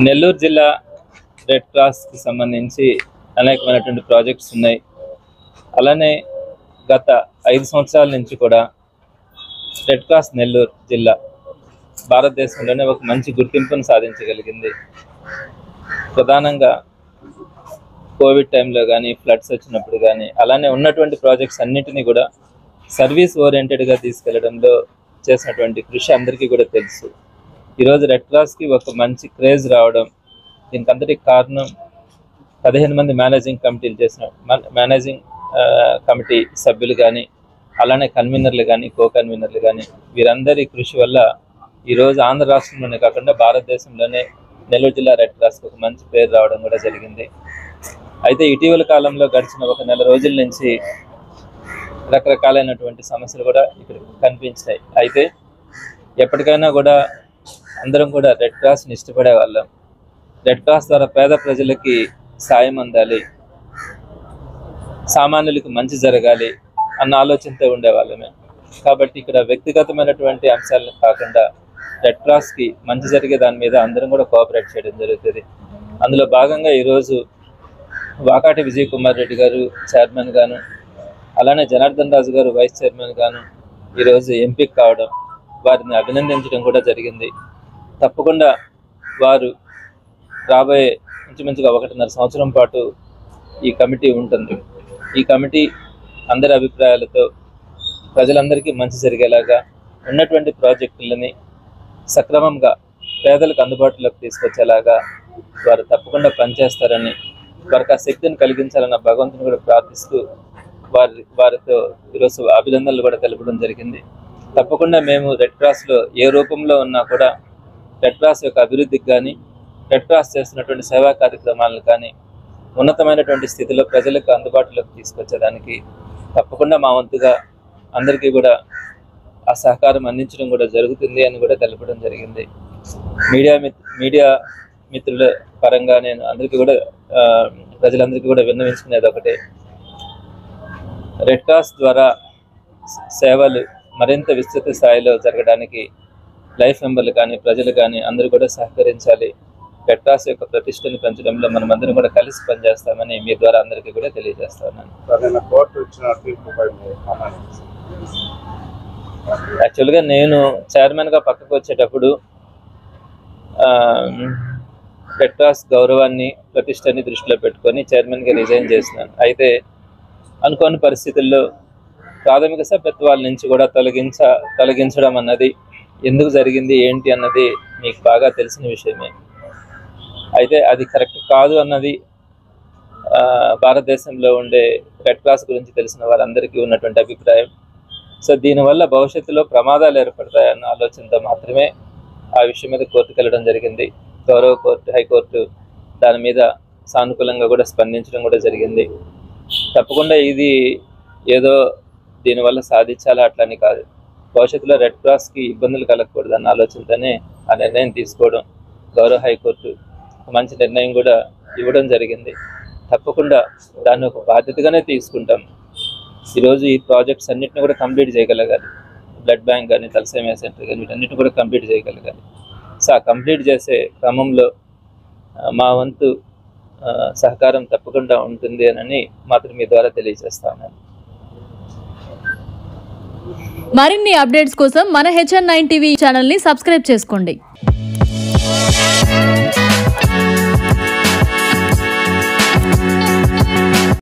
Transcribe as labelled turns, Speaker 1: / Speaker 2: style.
Speaker 1: నెల్లూరు జిల్లా రెడ్ క్రాస్కి సంబంధించి అనేకమైనటువంటి ప్రాజెక్ట్స్ ఉన్నాయి. అలానే గత 5 సంవత్సరాల నుంచి కూడా రెడ్ క్రాస్ నెల్లూరు జిల్లా భారతదేశంలోనే ఒక మంచి గుర్తింపును సాధించగలిగింది. ప్రధానంగా కోవిడ్ టైంలో కానీ, ఫ్లడ్స్ వచ్చినప్పుడు కానీ, అలానే ఉన్నటువంటి ప్రాజెక్ట్స్ అన్నింటినీ కూడా సర్వీస్ ఓరియంటెడ్గా తీసుకెళ్లడంలో చేసినటువంటి కృషి అందరికీ కూడా తెలుసు. ఈరోజు రెడ్ క్రాస్కి ఒక మంచి క్రేజ్ రావడం, దీనికి అందరికీ కారణం 15 మంది మేనేజింగ్ కమిటీ సభ్యులు కానీ, అలానే కన్వీనర్లు కానీ, కో కన్వీనర్లు కానీ, వీరందరి కృషి వల్ల ఈరోజు ఆంధ్ర రాష్ట్రంలోనే కాకుండా భారతదేశంలోనే నెల్లూరు జిల్లా రెడ్ క్రాస్కి ఒక మంచి పేరు రావడం కూడా జరిగింది. అయితే ఇటీవల కాలంలో గడిచిన ఒక నెల రోజుల నుంచి రకరకాలైనటువంటి సమస్యలు కూడా ఇక్కడ కనిపించాయి. అయితే ఎప్పటికైనా కూడా అందరం కూడా రెడ్ క్రాస్ని ఇష్టపడే వాళ్ళం. రెడ్ క్రాస్ ద్వారా పేద ప్రజలకి సాయం అందాలి, సామాన్యులకి మంచి జరగాలి అన్న ఆలోచనతో ఉండేవాళ్ళమే. కాబట్టి ఇక్కడ వ్యక్తిగతమైనటువంటి అంశాలను కాకుండా రెడ్ క్రాస్కి మంచి జరిగే దాని మీద అందరం కూడా కోఆపరేట్ చేయడం జరుగుతుంది. అందులో భాగంగా ఈరోజు వాకాటి విజయ్ కుమార్ రెడ్డి గారు చైర్మన్ గాను, అలానే జనార్దన్ రాజు గారు వైస్ చైర్మన్ గాను ఈరోజు ఎంపిక కావడం, వారిని అభినందించడం కూడా జరిగింది. తప్పకుండా వారు రాబోయే ఇంచుమించుగా 1.5 సంవత్సరం పాటు ఈ కమిటీ ఉంటుంది. ఈ కమిటీ అందరి అభిప్రాయాలతో ప్రజలందరికీ మంచి జరిగేలాగా ఉన్నటువంటి ప్రాజెక్టులని సక్రమంగా పేదలకు అందుబాటులోకి తీసుకొచ్చేలాగా వారు తప్పకుండా పనిచేస్తారని, వారికి ఆ శక్తిని కలిగించాలన్న భగవంతుని కూడా ప్రార్థిస్తూ వారితో ఈరోజు అభినందనలు కూడా తెలపడం జరిగింది. తప్పకుండా మేము రెడ్ క్రాస్లో ఏ రూపంలో ఉన్నా కూడా రెడ్ క్రాస్ యొక్క అభివృద్ధికి కానీ, రెడ్ క్రాస్ చేస్తున్నటువంటి సేవా కార్యక్రమాలను కానీ ఉన్నతమైనటువంటి స్థితిలో ప్రజలకు అందుబాటులోకి తీసుకొచ్చేదానికి తప్పకుండా మా వంతుగా అందరికీ కూడా ఆ సహకారం అందించడం కూడా జరుగుతుంది అని కూడా తెలపడం జరిగింది. మీడియా మిత్రుల పరంగా నేను అందరికీ కూడా ప్రజలందరికీ కూడా విన్నవించుకునేది ఒకటే, రెడ్ క్రాస్ ద్వారా సేవలు మరింత విస్తృత స్థాయిలో జరగడానికి లైఫ్ మెంబర్లు కానీ, ప్రజలు కానీ అందరూ కూడా సహకరించాలి. రెడ్ క్రాస్ యొక్క ప్రతిష్టను పెంచడంలో మనం అందరం కూడా కలిసి పనిచేస్తామని మీ ద్వారా అందరికీ కూడా తెలియజేస్తున్నాను. యాక్చువల్గా నేను చైర్మన్గా పక్కకు వచ్చేటప్పుడు రెడ్ క్రాస్ గౌరవాన్ని, ప్రతిష్టని దృష్టిలో పెట్టుకొని చైర్మన్గా రిజైన్ చేసినాను. అయితే అనుకోని పరిస్థితుల్లో ప్రాథమిక సభ్యత్వాల నుంచి కూడా తొలగించడం అన్నది ఎందుకు జరిగింది ఏంటి అన్నది మీకు బాగా తెలిసిన విషయమే. అయితే అది కరెక్ట్ కాదు అన్నది భారతదేశంలో ఉండే రెడ్ క్రాస్ గురించి తెలిసిన వారందరికీ ఉన్నటువంటి అభిప్రాయం. సో దీనివల్ల భవిష్యత్తులో ప్రమాదాలు ఏర్పడతాయన్న ఆలోచనతో మాత్రమే ఆ విషయం మీద కోర్టుకు వెళ్ళడం జరిగింది. గౌరవ కోర్టు, హైకోర్టు దాని మీద సానుకూలంగా కూడా స్పందించడం కూడా జరిగింది. తప్పకుండా ఇది ఏదో దీనివల్ల సాధించాలా అట్లని కాదు, భవిష్యత్తులో రెడ్ క్రాస్కి ఇబ్బందులు కలగకూడదు అన్న ఆలోచనతోనే ఆ నిర్ణయం తీసుకోవడం, గౌరవ హైకోర్టు మంచి నిర్ణయం కూడా ఇవ్వడం జరిగింది. తప్పకుండా దాన్ని ఒక బాధ్యతగానే తీసుకుంటాం. ఈరోజు ఈ ప్రాజెక్ట్స్ అన్నింటినీ కూడా కంప్లీట్ చేయగలగాలి. బ్లడ్ బ్యాంక్ కానీ, తలసేమియా సెంటర్ కానీ, వీటన్నిటిని కూడా కంప్లీట్ చేయగలగాలి. సో ఆ కంప్లీట్ చేసే క్రమంలో మా వంతు సహకారం తప్పకుండా ఉంటుంది అని మాత్రం మీ ద్వారా తెలియజేస్తాను.
Speaker 2: మరిన్ని అప్డేట్స్ కోసం మన HN9 టీవీ ఛానల్ని సబ్స్క్రైబ్ చేసుకోండి.